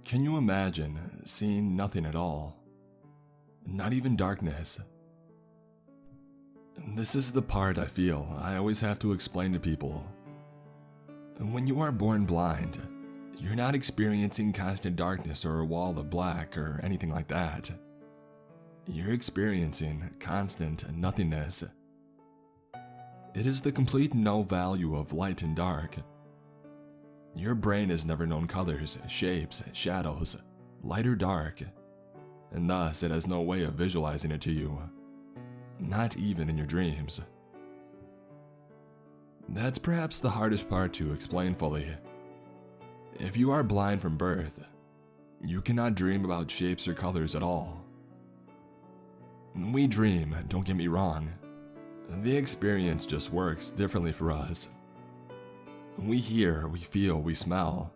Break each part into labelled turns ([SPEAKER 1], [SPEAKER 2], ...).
[SPEAKER 1] Can you imagine seeing nothing at all? Not even darkness. This is the part I feel I always have to explain to people. When you are born blind, you're not experiencing constant darkness or a wall of black or anything like that. You're experiencing constant nothingness. It is the complete no value of light and dark. Your brain has never known colors, shapes, shadows, light or dark, and thus it has no way of visualizing it to you, not even in your dreams. That's perhaps the hardest part to explain fully. If you are blind from birth, you cannot dream about shapes or colors at all. We dream, don't get me wrong. The experience just works differently for us. We hear, we feel, we smell,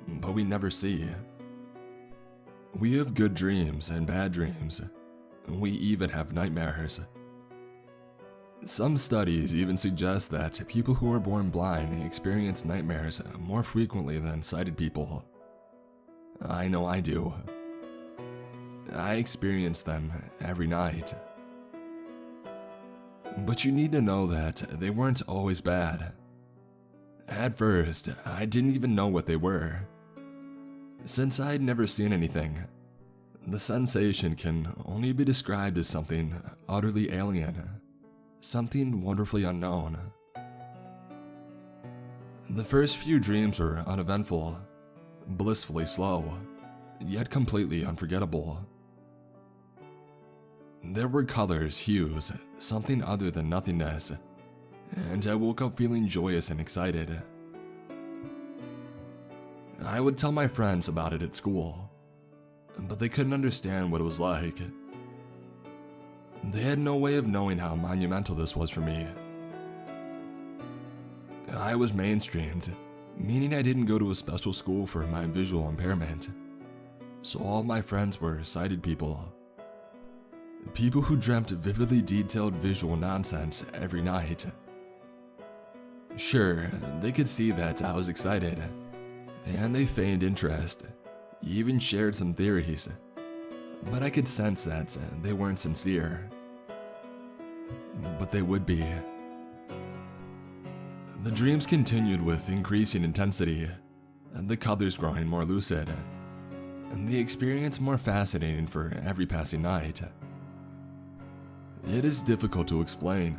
[SPEAKER 1] but we never see. We have good dreams and bad dreams. We even have nightmares. Some studies even suggest that people who are born blind experience nightmares more frequently than sighted people. I know I do. I experience them every night. But you need to know that they weren't always bad. At first, I didn't even know what they were. Since I had never seen anything, the sensation can only be described as something utterly alien, something wonderfully unknown. The first few dreams were uneventful, blissfully slow, yet completely unforgettable. There were colors, hues, something other than nothingness, and I woke up feeling joyous and excited. I would tell my friends about it at school, but they couldn't understand what it was like. They had no way of knowing how monumental this was for me. I was mainstreamed, meaning I didn't go to a special school for my visual impairment, so all of my friends were sighted people. People who dreamt vividly detailed visual nonsense every night. Sure, they could see that I was excited, and they feigned interest, even shared some theories, but I could sense that they weren't sincere. But they would be. The dreams continued with increasing intensity, and the colors growing more lucid, and the experience more fascinating for every passing night. It is difficult to explain,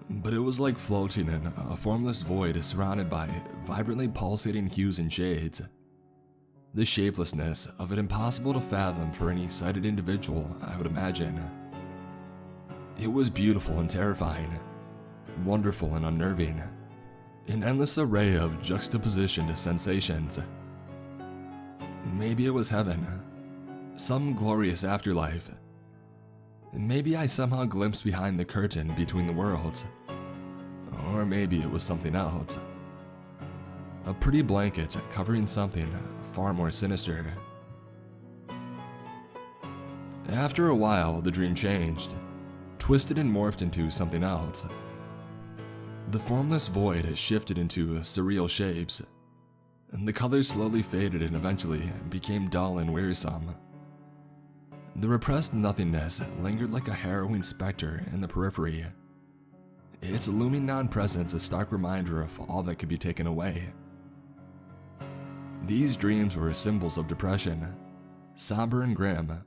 [SPEAKER 1] but it was like floating in a formless void surrounded by vibrantly pulsating hues and shades. The shapelessness of it impossible to fathom for any sighted individual, I would imagine. It was beautiful and terrifying, wonderful and unnerving, an endless array of juxtapositioned sensations. Maybe it was heaven, some glorious afterlife. Maybe I somehow glimpsed behind the curtain between the worlds. Or maybe it was something else. A pretty blanket covering something far more sinister. After a while, the dream changed, twisted and morphed into something else. The formless void shifted into surreal shapes, and the colors slowly faded and eventually became dull and wearisome. The repressed nothingness lingered like a harrowing specter in the periphery, its looming non-presence a stark reminder of all that could be taken away. These dreams were symbols of depression, somber and grim,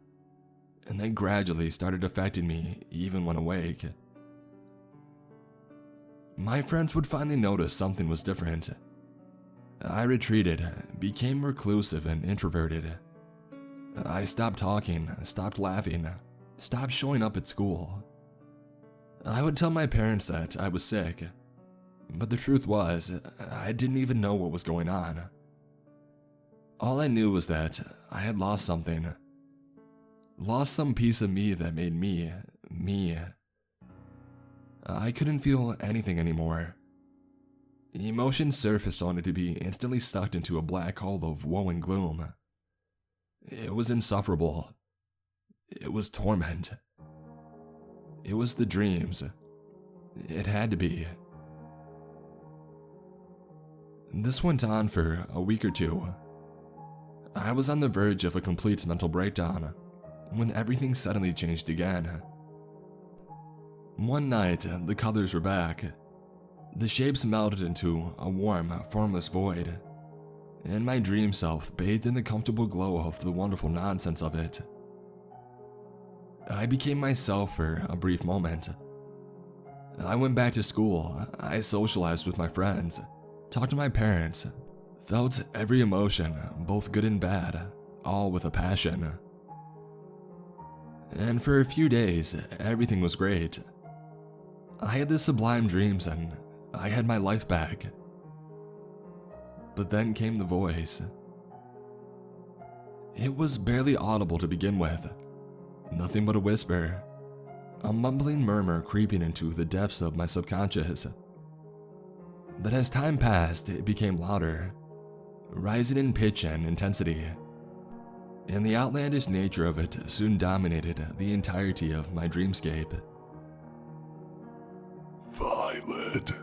[SPEAKER 1] and they gradually started affecting me even when awake. My friends would finally notice something was different. I retreated, became reclusive and introverted. I stopped talking, stopped laughing, stopped showing up at school. I would tell my parents that I was sick, but the truth was, I didn't even know what was going on. All I knew was that I had lost something. Lost some piece of me that made me, me. I couldn't feel anything anymore. Emotions surfaced only to be instantly sucked into a black hole of woe and gloom. It was insufferable. It was torment. It was the dreams. It had to be. This went on for a week or two. I was on the verge of a complete mental breakdown when everything suddenly changed again. One night, the colors were back. The shapes melted into a warm, formless void, and my dream self bathed in the comfortable glow of the wonderful nonsense of it. I became myself for a brief moment. I went back to school, I socialized with my friends, talked to my parents, felt every emotion, both good and bad, all with a passion. And for a few days, everything was great. I had the sublime dreams and I had my life back. But then came the voice. It was barely audible to begin with, nothing but a whisper, a mumbling murmur creeping into the depths of my subconscious. But as time passed, it became louder, rising in pitch and intensity, and the outlandish nature of it soon dominated the entirety of my dreamscape. Violet,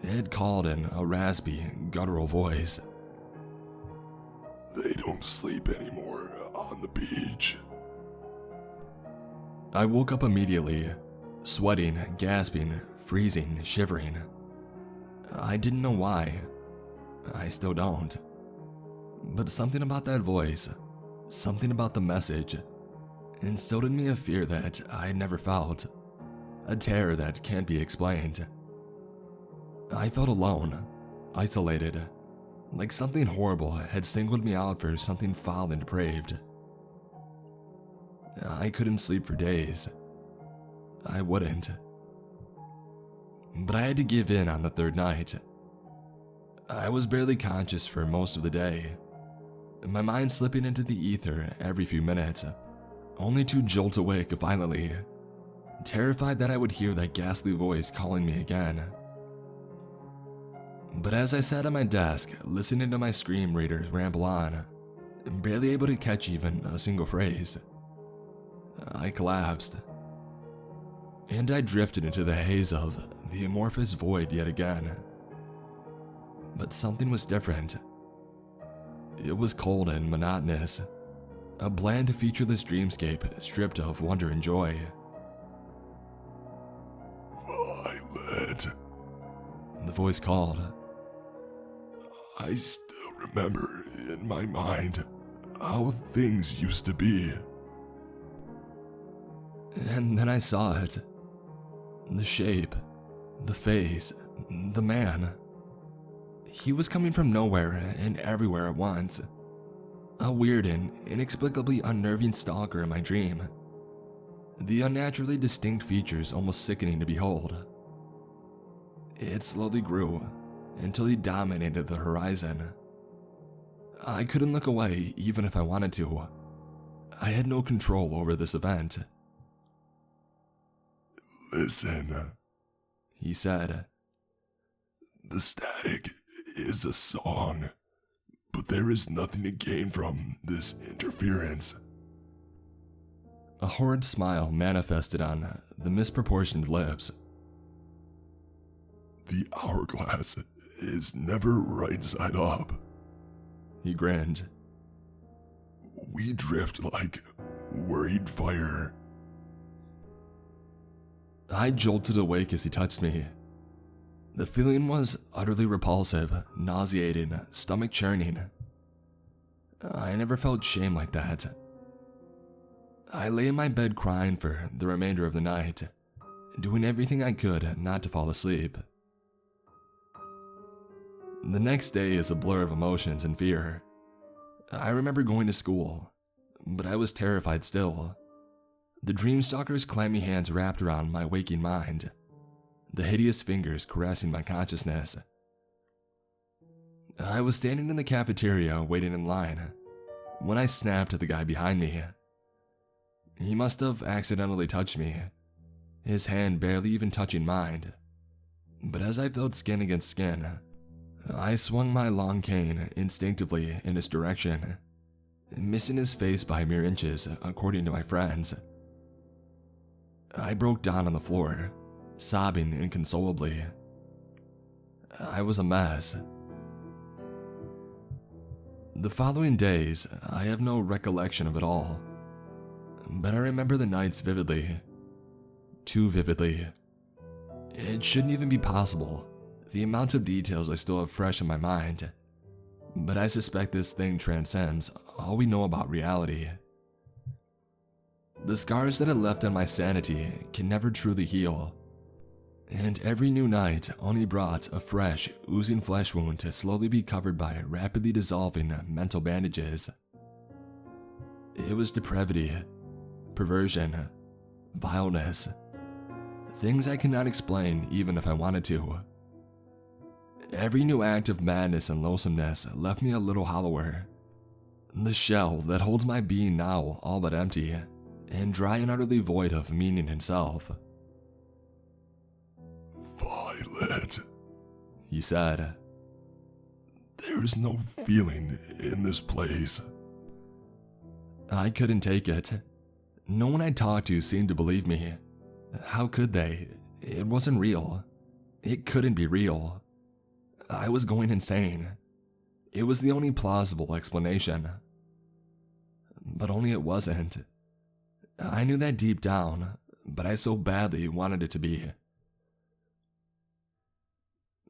[SPEAKER 1] it called in a raspy, guttural voice. They don't sleep anymore on the beach. I woke up immediately, sweating, gasping, freezing, shivering. I didn't know why. I still don't. But something about that voice, something about the message, instilled in me a fear that I had never felt, a terror that can't be explained. I felt alone, isolated, like something horrible had singled me out for something foul and depraved. I couldn't sleep for days. I wouldn't. But I had to give in on the third night. I was barely conscious for most of the day, my mind slipping into the ether every few minutes, only to jolt awake violently, terrified that I would hear that ghastly voice calling me again. But as I sat at my desk, listening to my screen readers ramble on, barely able to catch even a single phrase, I collapsed. And I drifted into the haze of the amorphous void yet again. But something was different. It was cold and monotonous, a bland, featureless dreamscape stripped of wonder and joy. Violet, the voice called. I still remember in my mind how things used to be. And then I saw it. The shape, the face, the man. He was coming from nowhere and everywhere at once. A weird and inexplicably unnerving stalker in my dream. The unnaturally distinct features almost sickening to behold. It slowly grew until he dominated the horizon. I couldn't look away even if I wanted to. I had no control over this event. Listen, he said. The static is a song, but there is nothing to gain from this interference. A horrid smile manifested on the misproportioned lips. The hourglass is never right side up. He grinned. We drift like worried fire. I jolted awake as he touched me. The feeling was utterly repulsive, nauseating, stomach-churning. I never felt shame like that. I lay in my bed crying for the remainder of the night, doing everything I could not to fall asleep. The next day is a blur of emotions and fear. I remember going to school, but I was terrified still. The dreamstalker's clammy hands wrapped around my waking mind, the hideous fingers caressing my consciousness. I was standing in the cafeteria waiting in line when I snapped at the guy behind me. He must have accidentally touched me, his hand barely even touching mine. But as I felt skin against skin, I swung my long cane instinctively in his direction, missing his face by mere inches according to my friends. I broke down on the floor, sobbing inconsolably. I was a mess. The following days, I have no recollection of it all. But I remember the nights vividly. Too vividly. It shouldn't even be possible, the amount of details I still have fresh in my mind. But I suspect this thing transcends all we know about reality. The scars that it left on my sanity can never truly heal. And every new night only brought a fresh, oozing flesh wound to slowly be covered by rapidly dissolving mental bandages. It was depravity, perversion, vileness. Things I cannot explain even if I wanted to. Every new act of madness and loathsomeness left me a little hollower. The shell that holds my being now all but empty, and dry and utterly void of meaning itself.
[SPEAKER 2] Violet,
[SPEAKER 1] He said.
[SPEAKER 2] There's no feeling in this place.
[SPEAKER 1] I couldn't take it. No one I talked to seemed to believe me. How could they? It wasn't real. It couldn't be real. I was going insane. It was the only plausible explanation. But only it wasn't. I knew that deep down, but I so badly wanted it to be.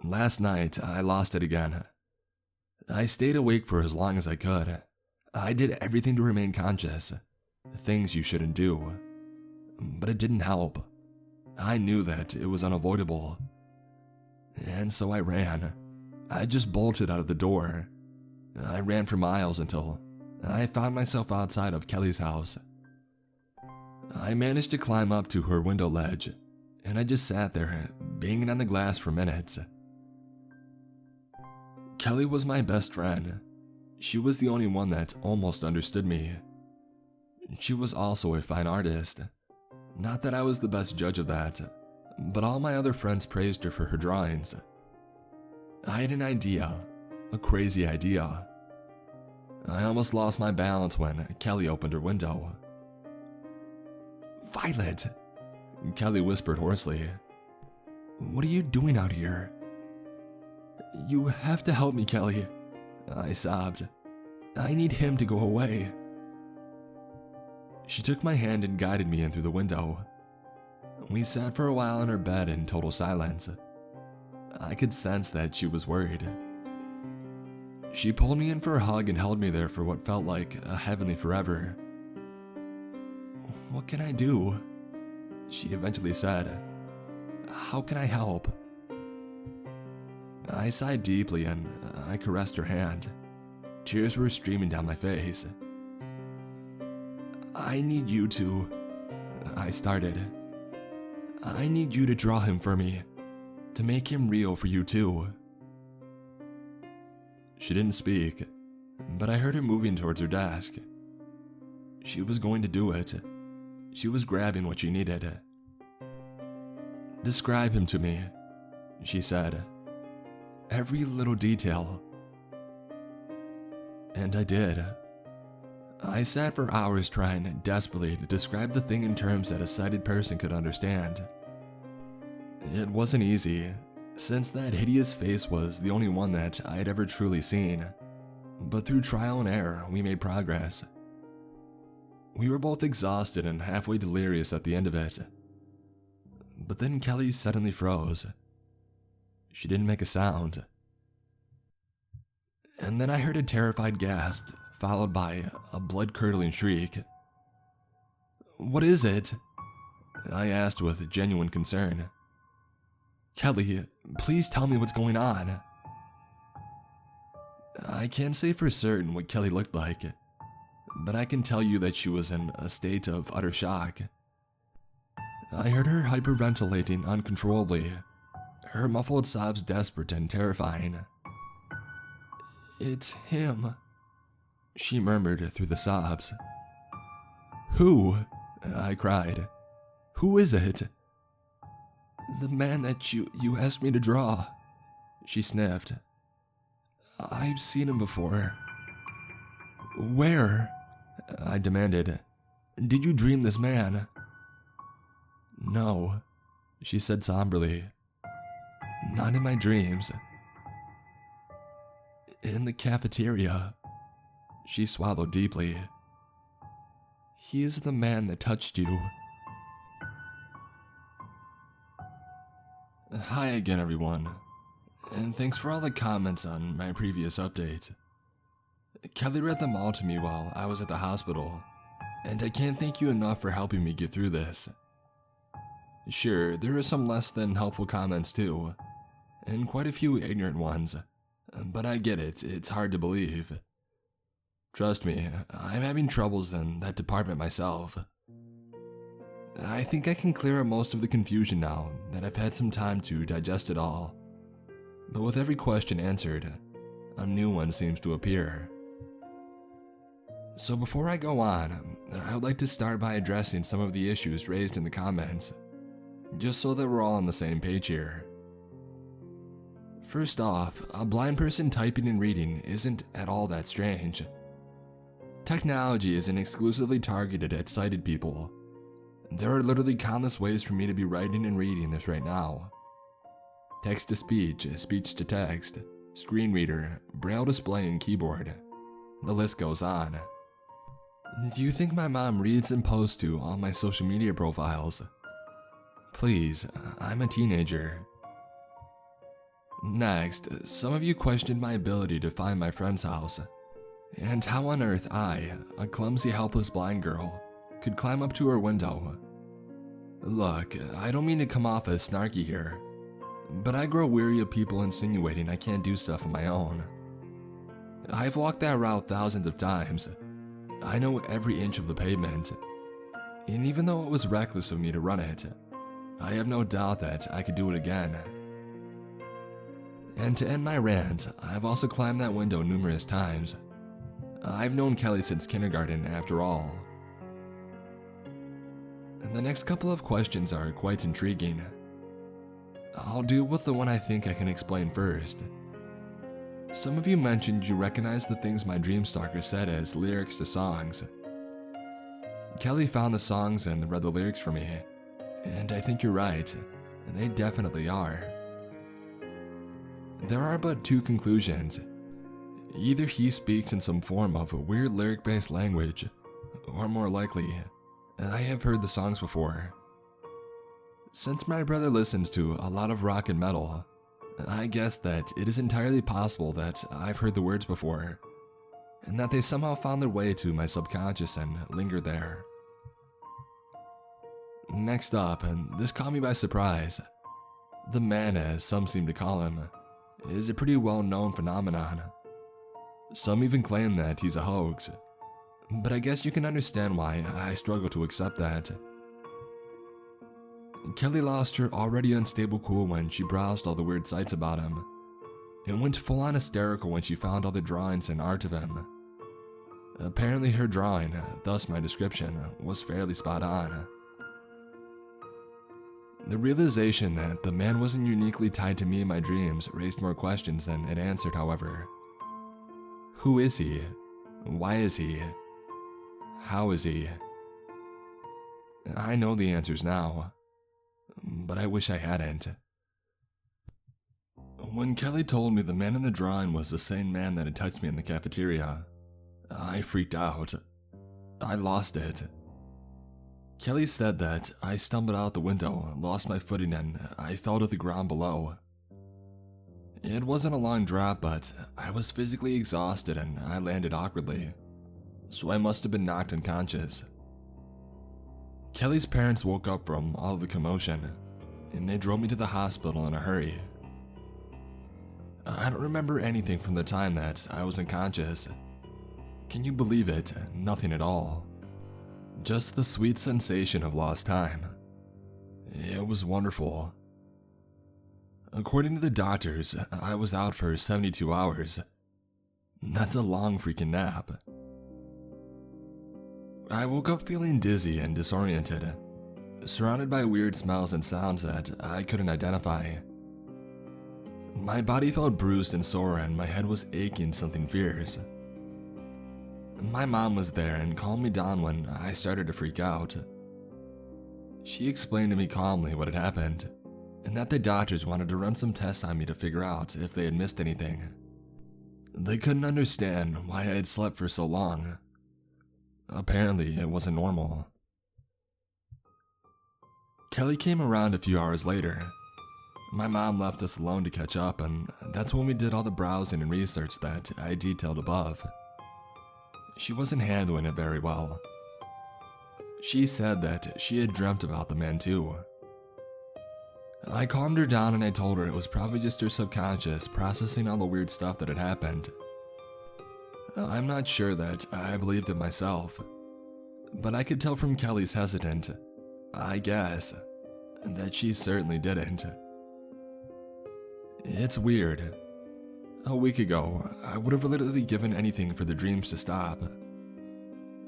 [SPEAKER 1] Last night, I lost it again. I stayed awake for as long as I could. I did everything to remain conscious. Things you shouldn't do. But it didn't help. I knew that it was unavoidable. And so I ran. I just bolted out of the door. I ran for miles until I found myself outside of Kelly's house. I managed to climb up to her window ledge, and I just sat there, banging on the glass for minutes. Kelly was my best friend. She was the only one that almost understood me. She was also a fine artist. Not that I was the best judge of that, but all my other friends praised her for her drawings. I had an idea, a crazy idea. I almost lost my balance when Kelly opened her window. "Violet," Kelly whispered hoarsely. "What are you doing out here?" "You have to help me, Kelly," I sobbed. "I need him to go away." She took my hand and guided me in through the window. We sat for a while in her bed in total silence. I could sense that she was worried. She pulled me in for a hug and held me there for what felt like a heavenly forever. "What can I do?" she eventually said. "How can I help?" I sighed deeply and I caressed her hand. Tears were streaming down my face. "I need you to," I started. "I need you to draw him for me, to make him real for you too." She didn't speak, but I heard her moving towards her desk. She was going to do it. She was grabbing what she needed. "Describe him to me," she said. "Every little detail." And I did. I sat for hours trying desperately to describe the thing in terms that a sighted person could understand. It wasn't easy, since that hideous face was the only one that I had ever truly seen. But through trial and error, we made progress. We were both exhausted and halfway delirious at the end of it. But then Kelly suddenly froze. She didn't make a sound. And then I heard a terrified gasp, followed by a blood-curdling shriek. "What is it?" I asked with genuine concern. "Kelly, please tell me what's going on." I can't say for certain what Kelly looked like, but I can tell you that she was in a state of utter shock. I heard her hyperventilating uncontrollably, her muffled sobs desperate and terrifying. "It's him," she murmured through the sobs. "Who?" I cried. "Who is it?" "The man that you asked me to draw," she sniffed. "I've seen him before." "Where?" I demanded. "Did you dream this man?" "No," she said somberly. "Not in my dreams." "In the cafeteria," She swallowed deeply. He is the man that touched you. Hi again, everyone, and thanks for all the comments on my previous update. Kelly read them all to me while I was at the hospital, and I can't thank you enough for helping me get through this. Sure, there are some less than helpful comments too, and quite a few ignorant ones, but I get it, it's hard to believe. Trust me, I'm having troubles in that department myself. I think I can clear up most of the confusion now that I've had some time to digest it all. But with every question answered, a new one seems to appear. So before I go on, I would like to start by addressing some of the issues raised in the comments, just so that we're all on the same page here. First off, a blind person typing and reading isn't at all that strange. Technology isn't exclusively targeted at sighted people. There are literally countless ways for me to be writing and reading this right now. Text-to-speech, speech-to-text, screen reader, braille display and keyboard. The list goes on. Do you think my mom reads and posts to all my social media profiles? Please, I'm a teenager. Next, some of you questioned my ability to find my friend's house, and how on earth I, a clumsy helpless blind girl, could climb up to her window. Look, I don't mean to come off as snarky here, but I grow weary of people insinuating I can't do stuff on my own. I've walked that route thousands of times. I know every inch of the pavement, and even though it was reckless of me to run it, I have no doubt that I could do it again. And to end my rant, I've also climbed that window numerous times. I've known Kelly since kindergarten after all. The next couple of questions are quite intriguing. I'll deal with the one I think I can explain first. Some of you mentioned you recognized the things my dream stalker said as lyrics to songs. Kelly found the songs and read the lyrics for me, and I think you're right, they definitely are. There are but two conclusions. Either he speaks in some form of a weird lyric-based language, or more likely, I have heard the songs before. Since my brother listens to a lot of rock and metal, I guess that it is entirely possible that I've heard the words before, and that they somehow found their way to my subconscious and lingered there. Next up, and this caught me by surprise, the man, as some seem to call him, is a pretty well-known phenomenon. Some even claim that he's a hoax, but I guess you can understand why I struggle to accept that. Kelly lost her already unstable cool when she browsed all the weird sites about him, and went full-on hysterical when she found all the drawings and art of him. Apparently her drawing, thus my description, was fairly spot on. The realization that the man wasn't uniquely tied to me in my dreams raised more questions than it answered, however. Who is he? Why is he? How is he? I know the answers now, but I wish I hadn't. When Kelly told me the man in the drawing was the same man that had touched me in the cafeteria, I freaked out. I lost it. Kelly said that I stumbled out the window, lost my footing, and I fell to the ground below. It wasn't a long drop, but I was physically exhausted and I landed awkwardly, so I must have been knocked unconscious. Kelly's parents woke up from all the commotion, and they drove me to the hospital in a hurry. I don't remember anything from the time that I was unconscious. Can you believe it? Nothing at all. Just the sweet sensation of lost time. It was wonderful. According to the doctors, I was out for 72 hours. That's a long freaking nap. I woke up feeling dizzy and disoriented, surrounded by weird smells and sounds that I couldn't identify. My body felt bruised and sore and my head was aching something fierce. My mom was there and calmed me down when I started to freak out. She explained to me calmly what had happened, and that the doctors wanted to run some tests on me to figure out if they had missed anything. They couldn't understand why I had slept for so long. Apparently, it wasn't normal. Kelly came around a few hours later. My mom left us alone to catch up, and that's when we did all the browsing and research that I detailed above. She wasn't handling it very well. She said that she had dreamt about the man too. I calmed her down and I told her it was probably just her subconscious processing all the weird stuff that had happened. I'm not sure that I believed it myself, but I could tell from Kelly's hesitant, I guess, that she certainly didn't. It's weird. A week ago, I would have literally given anything for the dreams to stop.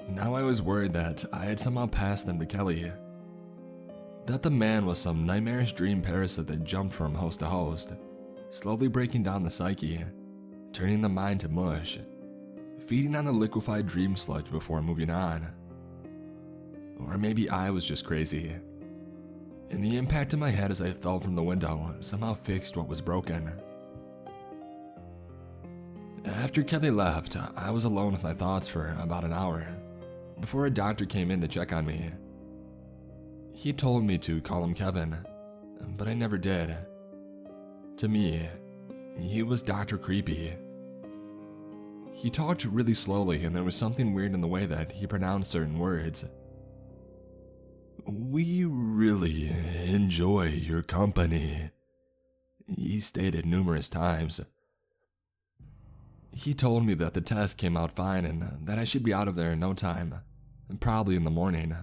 [SPEAKER 1] Now I was worried that I had somehow passed them to Kelly. That the man was some nightmarish dream parasite that jumped from host to host, slowly breaking down the psyche, turning the mind to mush, feeding on the liquefied dream sludge before moving on. Or maybe I was just crazy, and the impact in my head as I fell from the window somehow fixed what was broken. After Kelly left, I was alone with my thoughts for about an hour, before a doctor came in to check on me. He told me to call him Kevin, but I never did. To me, he was Dr. Creepy. He talked really slowly and there was something weird in the way that he pronounced certain words. "We really enjoy your company," he stated numerous times. He told me that the test came out fine and that I should be out of there in no time, probably in the morning.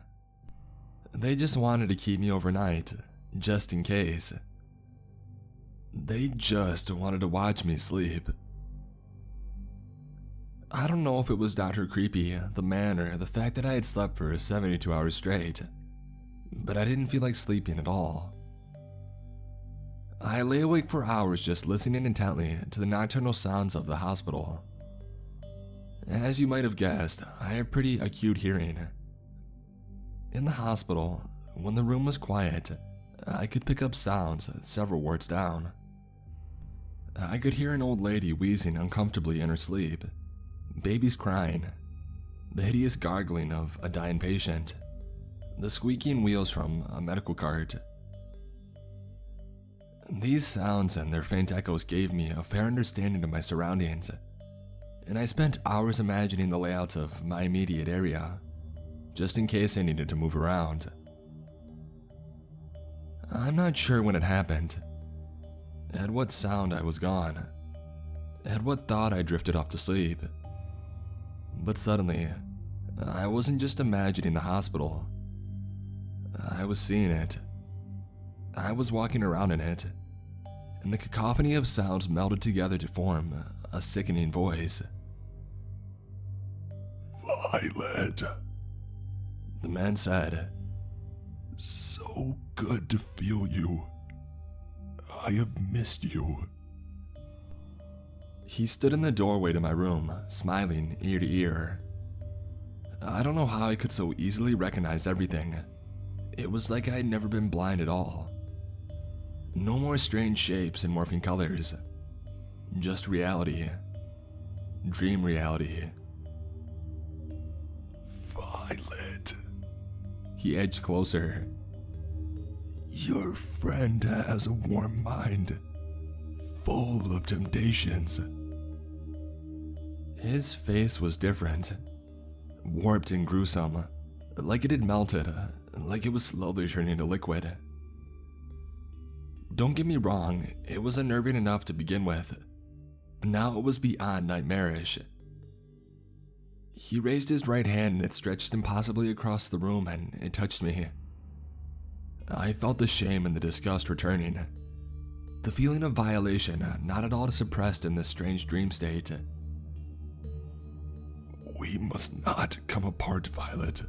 [SPEAKER 1] They just wanted to keep me overnight, just in case. They just wanted to watch me sleep. I don't know if it was Dr. Creepy, the man, or the fact that I had slept for 72 hours straight, but I didn't feel like sleeping at all. I lay awake for hours just listening intently to the nocturnal sounds of the hospital. As you might have guessed, I have pretty acute hearing. In the hospital, when the room was quiet, I could pick up sounds several wards down. I could hear an old lady wheezing uncomfortably in her sleep, babies crying, the hideous gargling of a dying patient, the squeaking wheels from a medical cart. These sounds and their faint echoes gave me a fair understanding of my surroundings, and I spent hours imagining the layout of my immediate area, just in case I needed to move around. I'm not sure when it happened, at what sound I was gone, at what thought I drifted off to sleep. But suddenly, I wasn't just imagining the hospital. I was seeing it. I was walking around in it, and the cacophony of sounds melded together to form a sickening voice.
[SPEAKER 2] "Violet,"
[SPEAKER 1] the man said.
[SPEAKER 2] "So good to feel you. I have missed you."
[SPEAKER 1] He stood in the doorway to my room, smiling ear to ear. I don't know how I could so easily recognize everything. It was like I had never been blind at all. No more strange shapes and morphing colors. Just reality. Dream reality.
[SPEAKER 2] "Violet,
[SPEAKER 1] He edged closer.
[SPEAKER 2] your friend has a warm mind, full of temptations."
[SPEAKER 1] His face was different. Warped and gruesome. Like it had melted. Like it was slowly turning to liquid. Don't get me wrong, it was unnerving enough to begin with. But now it was beyond nightmarish. He raised his right hand and it stretched impossibly across the room and it touched me. I felt the shame and the disgust returning. The feeling of violation not at all suppressed in this strange dream state.
[SPEAKER 2] "We must not come apart, Violet,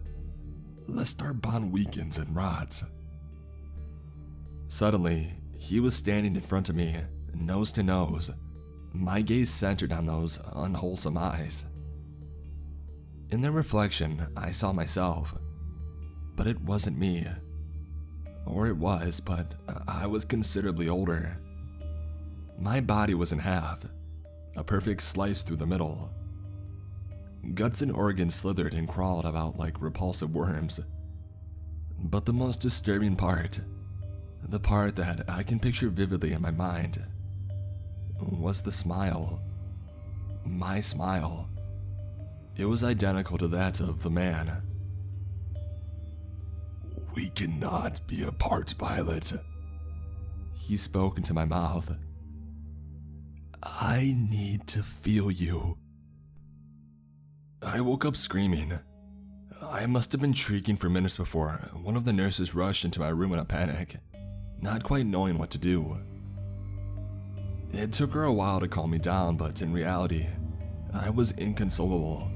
[SPEAKER 2] lest our bond weakens and rots."
[SPEAKER 1] Suddenly, he was standing in front of me, nose to nose, my gaze centered on those unwholesome eyes. In their reflection, I saw myself, but it wasn't me. Or it was, but I was considerably older. My body was in half. a perfect slice through the middle. Guts and organs slithered and crawled about like repulsive worms. But the most disturbing part, the part that I can picture vividly in my mind, was the smile. My smile. It was identical to that of the man.
[SPEAKER 2] We cannot be apart, Violet.
[SPEAKER 1] He spoke into my mouth.
[SPEAKER 2] I need to feel you.
[SPEAKER 1] I woke up screaming. I must have been shrieking for minutes before one of the nurses rushed into my room in a panic, not quite knowing what to do. It took her a while to calm me down, but in reality, I was inconsolable.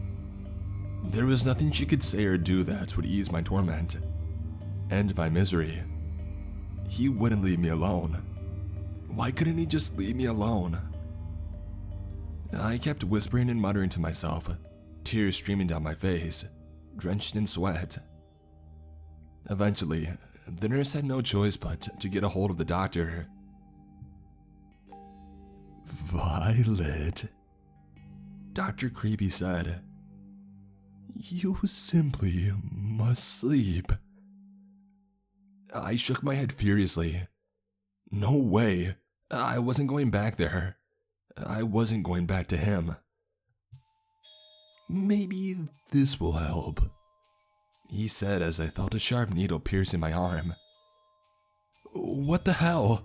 [SPEAKER 1] There was nothing she could say or do that would ease my torment, end my misery. He wouldn't leave me alone. Why couldn't he just leave me alone? I kept whispering and muttering to myself, tears streaming down my face, drenched in sweat. Eventually, the nurse had no choice but to get a hold of the doctor.
[SPEAKER 2] Violet,
[SPEAKER 1] Dr. Creepy said,
[SPEAKER 2] you simply must sleep.
[SPEAKER 1] I shook my head furiously. No way. I wasn't going back there. I wasn't going back to him.
[SPEAKER 2] Maybe this will help,
[SPEAKER 1] he said as I felt a sharp needle piercing my arm.
[SPEAKER 2] What the hell?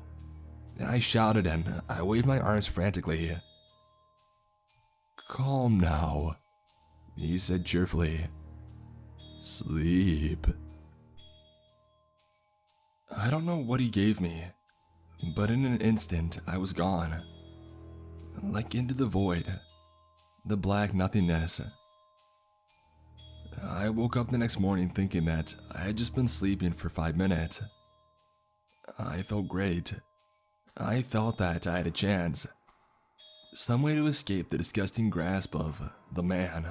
[SPEAKER 1] I shouted and I waved my arms frantically.
[SPEAKER 2] Calm now,
[SPEAKER 1] he said cheerfully.
[SPEAKER 2] Sleep.
[SPEAKER 1] I don't know what he gave me, but in an instant I was gone. Like into the void, the black nothingness. I woke up the next morning thinking that I had just been sleeping for 5 minutes. I felt great. I felt that I had a chance. Some way to escape the disgusting grasp of the man.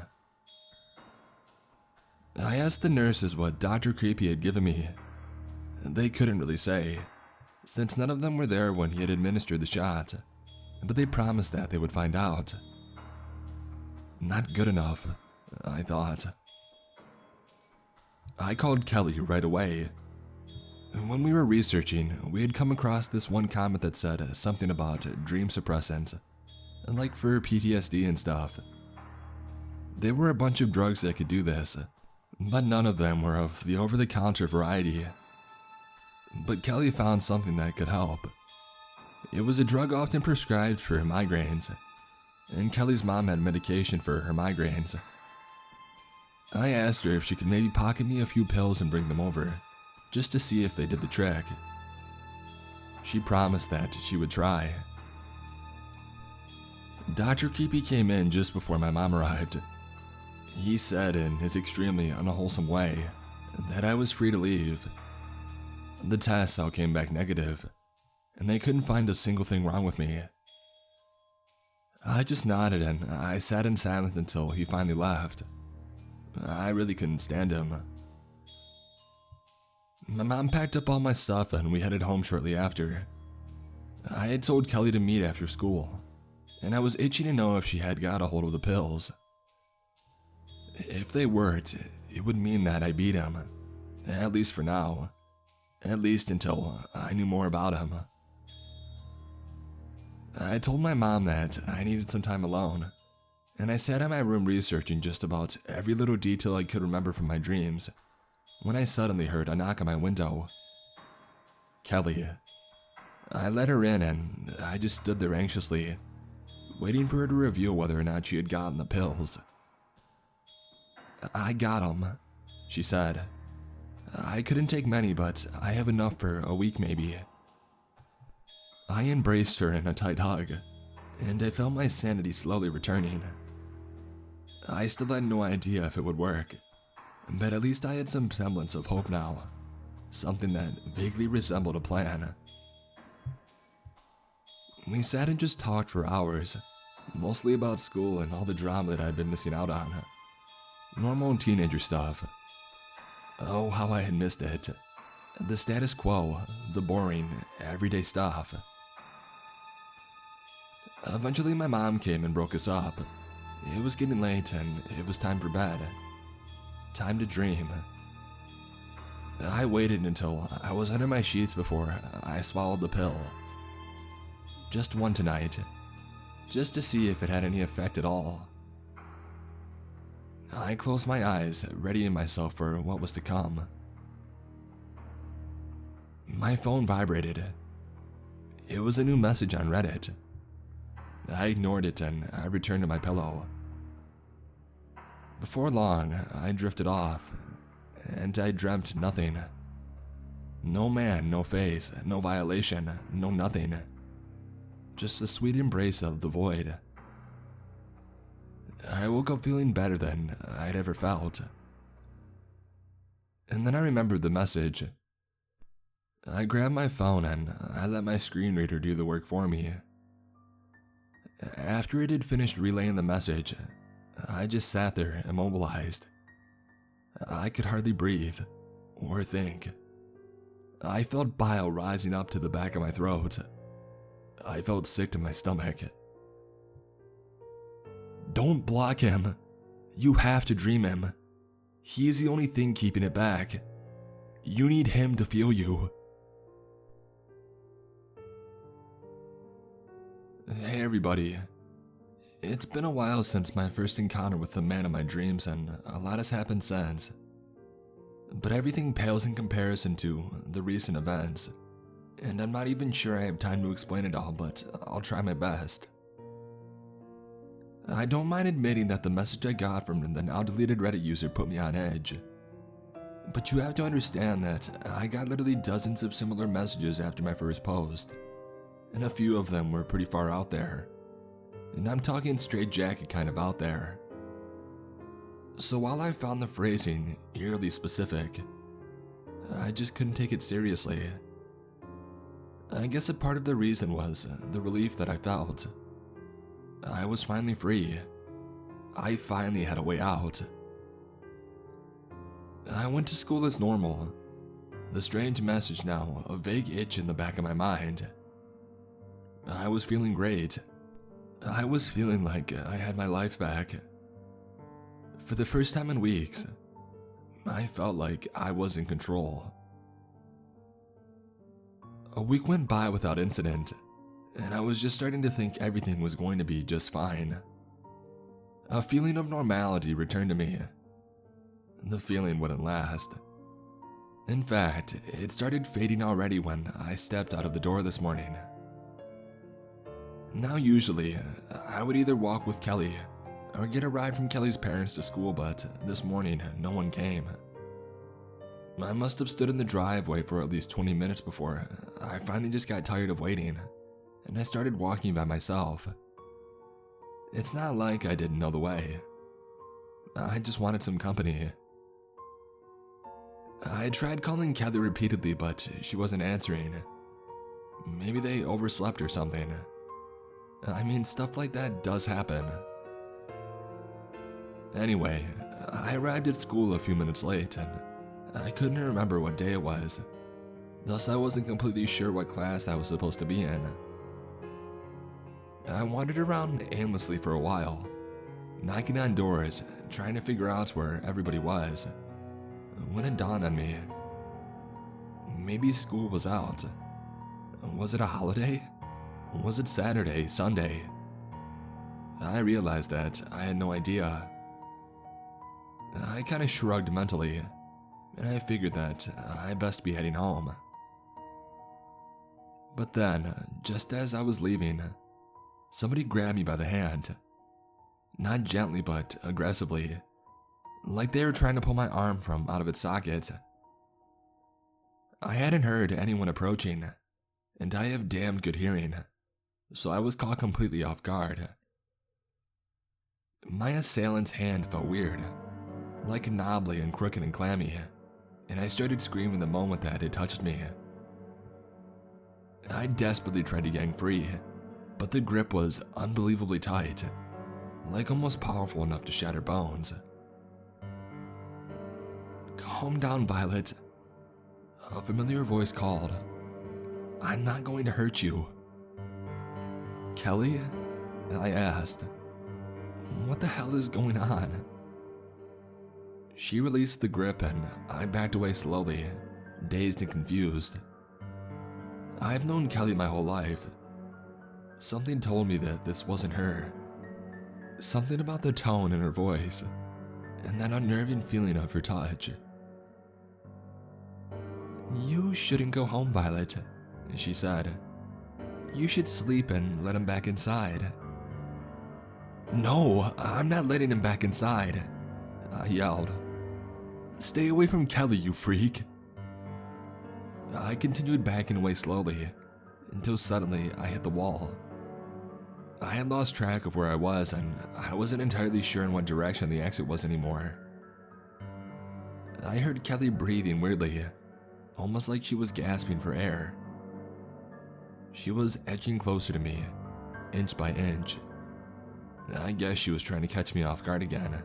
[SPEAKER 1] I asked the nurses what Dr. Creepy had given me. They couldn't really say, since none of them were there when he had administered the shot, but they promised that they would find out. Not good enough, I thought. I called Kelly right away. When we were researching, we had come across this one comment that said something about dream suppressants, like for PTSD and stuff. There were a bunch of drugs that could do this, but none of them were of the over-the-counter variety. But Kelly found something that could help. It was a drug often prescribed for migraines, and Kelly's mom had medication for her migraines. I asked her if she could maybe pocket me a few pills and bring them over, just to see if they did the trick. She promised that she would try. Dr. Creepy came in just before my mom arrived. He said in his extremely unwholesome way that I was free to leave. The tests all came back negative, and they couldn't find a single thing wrong with me. I just nodded and I sat in silence until he finally left. I really couldn't stand him. My mom packed up all my stuff and we headed home shortly after. I had told Kelly to meet after school, and I was itching to know if she had got a hold of the pills. If they weren't, it would mean that I beat him, at least for now, at least until I knew more about him. I told my mom that I needed some time alone, and I sat in my room researching just about every little detail I could remember from my dreams, when I suddenly heard a knock on my window. Kelly. I let her in and I just stood there anxiously, waiting for her to reveal whether or not she had gotten the pills. I got them, she said. I couldn't take many, but I have enough for a week maybe. I embraced her in a tight hug, and I felt my sanity slowly returning. I still had no idea if it would work, but at least I had some semblance of hope now, something that vaguely resembled a plan. We sat and just talked for hours, mostly about school and all the drama that I'd been missing out on. Normal teenager stuff. Oh, how I had missed it. The status quo, the boring, everyday stuff. Eventually my mom came and broke us up. It was getting late and it was time for bed. Time to dream. I waited until I was under my sheets before I swallowed the pill. Just one tonight, just to see if it had any effect at all. I closed my eyes, readying myself for what was to come. My phone vibrated. It was a new message on Reddit. I ignored it and I returned to my pillow. Before long, I drifted off, and I dreamt nothing. No man, no face, no violation, no nothing. Just the sweet embrace of the void. I woke up feeling better than I'd ever felt. And then I remembered the message. I grabbed my phone and I let my screen reader do the work for me. After it had finished relaying the message, I just sat there immobilized. I could hardly breathe or think. I felt bile rising up to the back of my throat. I felt sick to my stomach. Don't block him. You have to dream him. He's the only thing keeping it back. You need him to feel you. Hey everybody. It's been a while since my first encounter with the man of my dreams, and a lot has happened since. But everything pales in comparison to the recent events, and I'm not even sure I have time to explain it all, but I'll try my best. I don't mind admitting that the message I got from the now deleted Reddit user put me on edge. But you have to understand that I got literally dozens of similar messages after my first post, and a few of them were pretty far out there. And I'm talking straight jacket kind of out there. So while I found the phrasing eerily specific, I just couldn't take it seriously. I guess a part of the reason was the relief that I felt. I was finally free. I finally had a way out. I went to school as normal. The strange message now a vague itch in the back of my mind. I was feeling great. I was feeling like I had my life back. For the first time in weeks, I felt like I was in control. A week went by without incident, and I was just starting to think everything was going to be just fine. A feeling of normality returned to me. The feeling wouldn't last. In fact, it started fading already when I stepped out of the door this morning. Now usually, I would either walk with Kelly or get a ride from Kelly's parents to school, but this morning, no one came. I must have stood in the driveway for at least 20 minutes before I finally just got tired of waiting, and I started walking by myself. It's not like I didn't know the way. I just wanted some company. I tried calling Kelly repeatedly, but she wasn't answering. Maybe they overslept or something. I mean, stuff like that does happen. Anyway, I arrived at school a few minutes late, and I couldn't remember what day it was. Thus, I wasn't completely sure what class I was supposed to be in. I wandered around aimlessly for a while, knocking on doors, trying to figure out where everybody was, when it dawned on me. Maybe school was out. Was it a holiday? Was it Saturday, Sunday? I realized that I had no idea. I kinda shrugged mentally, and I figured that I'd best be heading home. But then, just as I was leaving, somebody grabbed me by the hand. Not gently, but aggressively, like they were trying to pull my arm from out of its socket. I hadn't heard anyone approaching, and I have damned good hearing, so I was caught completely off guard. My assailant's hand felt weird, like knobbly and crooked and clammy, and I started screaming the moment that it touched me. I desperately tried to yank free, but the grip was unbelievably tight, like almost powerful enough to shatter bones. "Calm down, Violet," a familiar voice called. "I'm not going to hurt you." "Kelly?" I asked. What the hell is going on? She released the grip and I backed away slowly, dazed and confused. I've known Kelly my whole life. Something told me that this wasn't her. Something about the tone in her voice, and that unnerving feeling of her touch. You shouldn't go home, Violet, she said. You should sleep and let him back inside. No, I'm not letting him back inside, I yelled. Stay away from Kelly, you freak. I continued backing away slowly, until suddenly I hit the wall. I had lost track of where I was, and I wasn't entirely sure in what direction the exit was anymore. I heard Kelly breathing weirdly, almost like she was gasping for air. She was edging closer to me, inch by inch. I guess she was trying to catch me off guard again,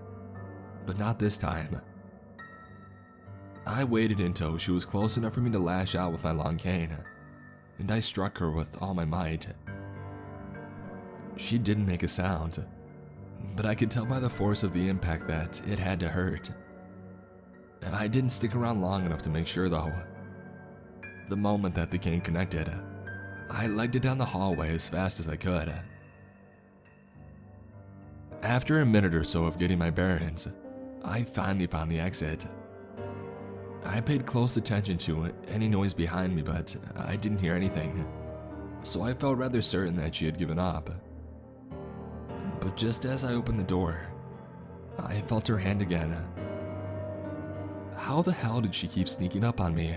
[SPEAKER 1] but not this time. I waited until she was close enough for me to lash out with my long cane, and I struck her with all my might. She didn't make a sound, but I could tell by the force of the impact that it had to hurt. I didn't stick around long enough to make sure though. The moment that the cane connected, I legged it down the hallway as fast as I could. After a minute or so of getting my bearings, I finally found the exit. I paid close attention to any noise behind me, but I didn't hear anything, so I felt rather certain that she had given up. But just as I opened the door, I felt her hand again. How the hell did she keep sneaking up on me?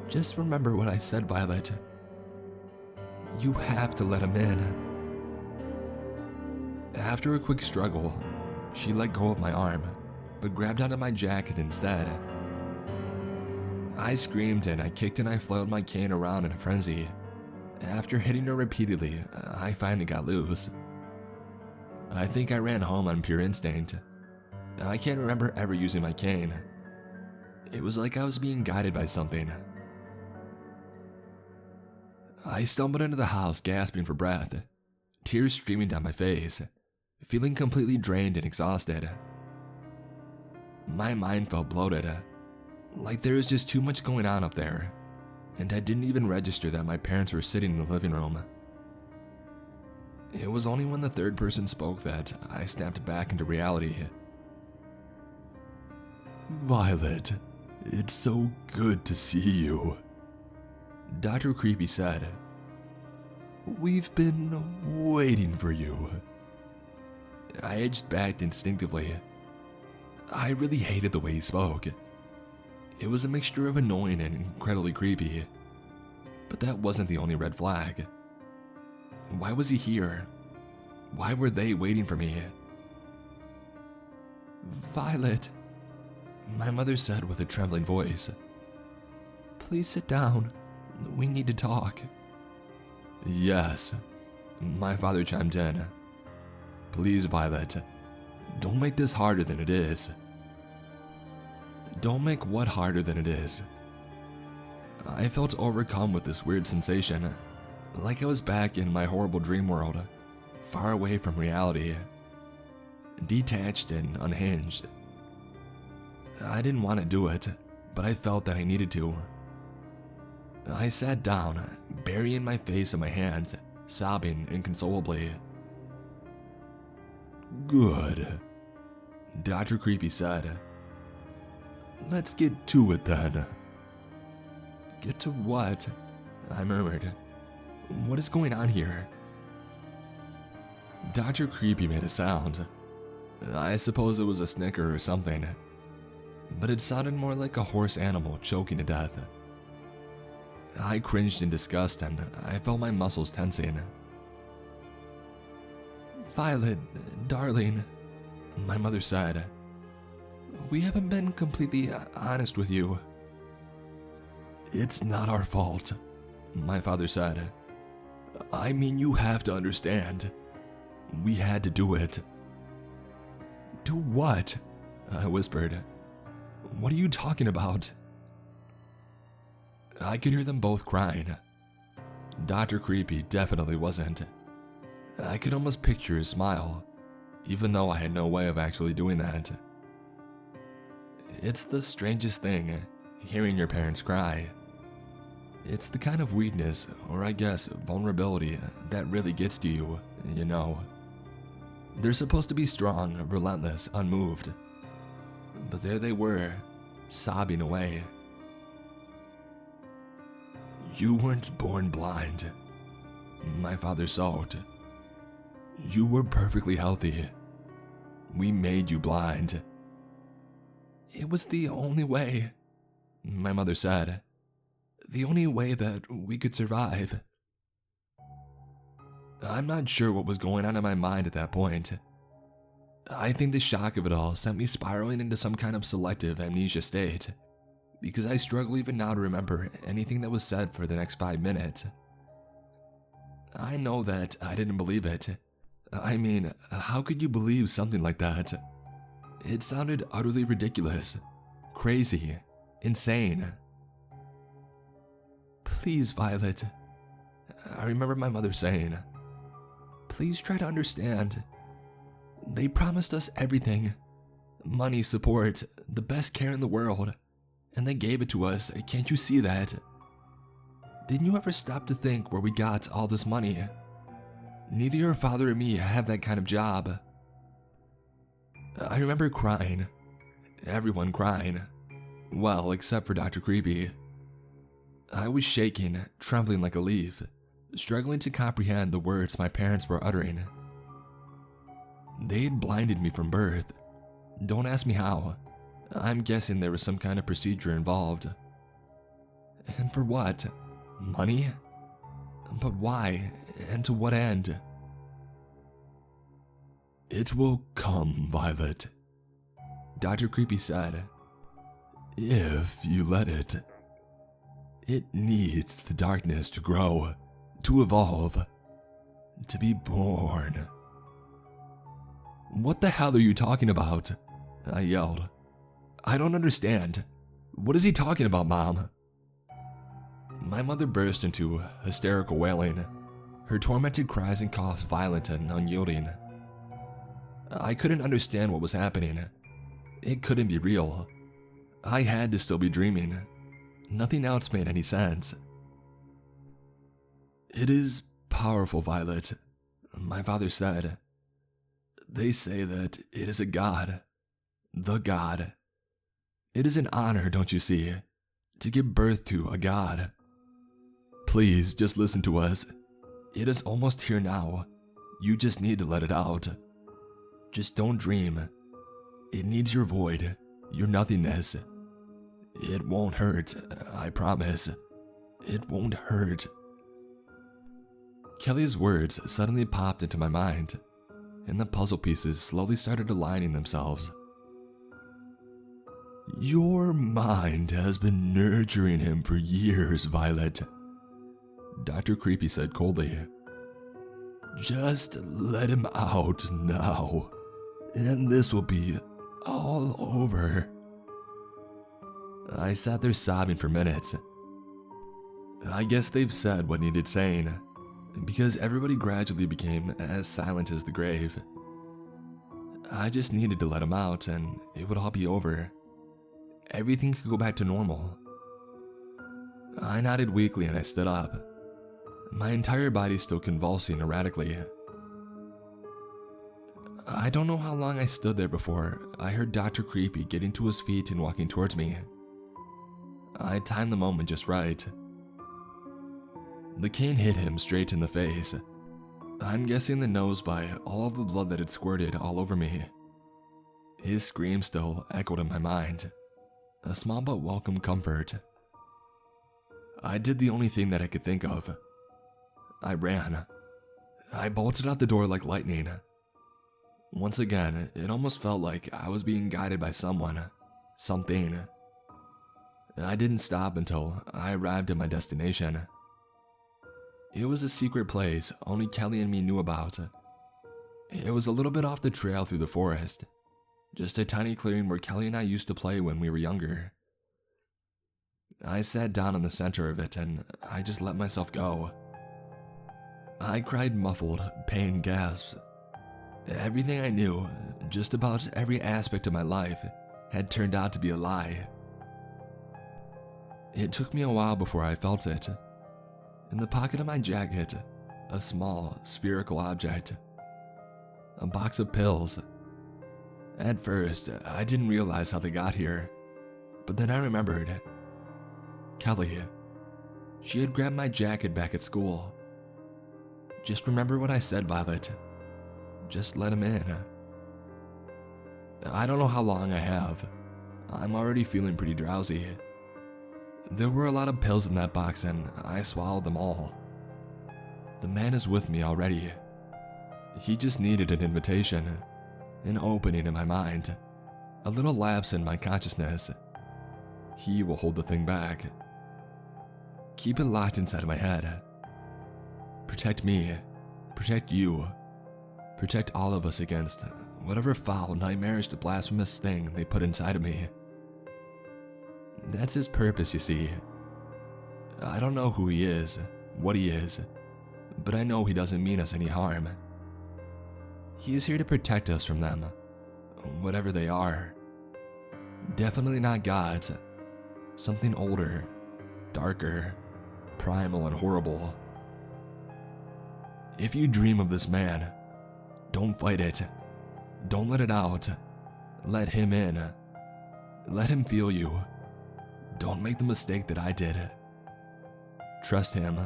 [SPEAKER 1] Just remember what I said, Violet. You have to let him in. After a quick struggle, she let go of my arm, but grabbed onto my jacket instead. I screamed and I kicked and I flailed my cane around in a frenzy. After hitting her repeatedly, I finally got loose. I think I ran home on pure instinct. I can't remember ever using my cane. It was like I was being guided by something. I stumbled into the house gasping for breath, tears streaming down my face, feeling completely drained and exhausted. My mind felt bloated, like there was just too much going on up there, and I didn't even register that my parents were sitting in the living room. It was only when the third person spoke that I snapped back into reality.
[SPEAKER 2] Violet, it's so good to see you,
[SPEAKER 1] Dr. Creepy said.
[SPEAKER 2] We've been waiting for you.
[SPEAKER 1] I edged back instinctively. I really hated the way he spoke. It was a mixture of annoying and incredibly creepy. But that wasn't the only red flag. Why was he here? Why were they waiting for me? Violet, my mother said with a trembling voice. Please sit down. We need to talk. Yes, my father chimed in. Please, Violet, don't make this harder than it is. Don't make what harder than it is? I felt overcome with this weird sensation, like I was back in my horrible dream world, far away from reality, detached and unhinged. I didn't want to do it, but I felt that I needed to. I sat down, burying my face in my hands, sobbing inconsolably.
[SPEAKER 2] Good,
[SPEAKER 1] Dr. Creepy said.
[SPEAKER 2] Let's get to it then.
[SPEAKER 1] Get to what? I murmured. What is going on here? Dr. Creepy made a sound. I suppose it was a snicker or something, but it sounded more like a hoarse animal choking to death. I cringed in disgust and I felt my muscles tensing. Violet, darling, my mother said. We haven't been completely honest with you.
[SPEAKER 2] It's not our fault,
[SPEAKER 1] my father said.
[SPEAKER 2] I mean, you have to understand. We had to do it.
[SPEAKER 1] Do what? I whispered. What are you talking about? I could hear them both crying. Dr. Creepy definitely wasn't. I could almost picture his smile, even though I had no way of actually doing that. It's the strangest thing, hearing your parents cry. It's the kind of weakness, or I guess vulnerability, that really gets to you, you know. They're supposed to be strong, relentless, unmoved. But there they were, sobbing away.
[SPEAKER 2] You weren't born blind.
[SPEAKER 1] My father sulked.
[SPEAKER 2] You were perfectly healthy.
[SPEAKER 1] We made you blind. It was the only way, my mother said. The only way that we could survive. I'm not sure what was going on in my mind at that point. I think the shock of it all sent me spiraling into some kind of selective amnesia state, because I struggle even now to remember anything that was said for the next 5 minutes. I know that I didn't believe it. I mean, how could you believe something like that? It sounded utterly ridiculous, crazy, insane. Please, Violet, I remember my mother saying, please try to understand. They promised us everything. Money, support, the best care in the world. And they gave it to us, can't you see that? Didn't you ever stop to think where we got all this money? Neither your father or me have that kind of job. I remember crying. Everyone crying. Well, except for Dr. Creepy. I was shaking, trembling like a leaf, struggling to comprehend the words my parents were uttering. They had blinded me from birth. Don't ask me how. I'm guessing there was some kind of procedure involved. And for what? Money? But why? And to what end?
[SPEAKER 2] It will come, Violet,
[SPEAKER 1] Dr. Creepy said.
[SPEAKER 2] If you let it. It needs the darkness to grow, to evolve, to be born.
[SPEAKER 1] What the hell are you talking about? I yelled. I don't understand. What is he talking about, Mom? My mother burst into hysterical wailing, her tormented cries and coughs violent and unyielding. I couldn't understand what was happening. It couldn't be real. I had to still be dreaming. Nothing else made any sense. It is powerful, Violet, my father said. They say that it is a god. The god. It is an honor, don't you see, to give birth to a god. Please, just listen to us. It is almost here now. You just need to let it out. Just don't dream. It needs your void, your nothingness. It won't hurt, I promise. It won't hurt. Kelly's words suddenly popped into my mind, and the puzzle pieces slowly started aligning themselves.
[SPEAKER 2] Your mind has been nurturing him for years, Violet,
[SPEAKER 1] Dr. Creepy said coldly.
[SPEAKER 2] Just let him out now, and this will be all over.
[SPEAKER 1] I sat there sobbing for minutes. I guess they've said what needed saying, because everybody gradually became as silent as the grave. I just needed to let him out and it would all be over. Everything could go back to normal. I nodded weakly and I stood up, my entire body still convulsing erratically. I don't know how long I stood there before I heard Dr. Creepy getting to his feet and walking towards me. I timed the moment just right. The cane hit him straight in the face. I'm guessing the nose by all of the blood that had squirted all over me. His scream still echoed in my mind, a small but welcome comfort. I did the only thing that I could think of. I ran. I bolted out the door like lightning. Once again, it almost felt like I was being guided by someone, something. I didn't stop until I arrived at my destination. It was a secret place only Kelly and me knew about. It was a little bit off the trail through the forest, just a tiny clearing where Kelly and I used to play when we were younger. I sat down in the center of it and I just let myself go. I cried muffled, pain gasps. Everything I knew, just about every aspect of my life, had turned out to be a lie. It took me a while before I felt it. In the pocket of my jacket, a small, spherical object. A box of pills. At first, I didn't realize how they got here, but then I remembered. Kelly. She had grabbed my jacket back at school. Just remember what I said, Violet. Just let him in. I don't know how long I have. I'm already feeling pretty drowsy. There were a lot of pills in that box and I swallowed them all. The man is with me already. He just needed an invitation, an opening in my mind, a little lapse in my consciousness. He will hold the thing back. Keep it locked inside of my head. Protect me, protect you, protect all of us against whatever foul, nightmarish, blasphemous thing they put inside of me. That's his purpose, you see. I don't know who he is, what he is, but I know he doesn't mean us any harm. He is here to protect us from them, whatever they are. Definitely not gods. Something older, darker, primal and horrible. If you dream of this man, don't fight it. Don't let it out. Let him in. Let him feel you. Don't make the mistake that I did. Trust him.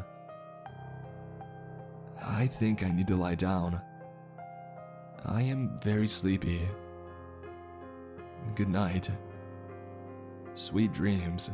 [SPEAKER 1] I think I need to lie down. I am very sleepy. Good night. Sweet dreams.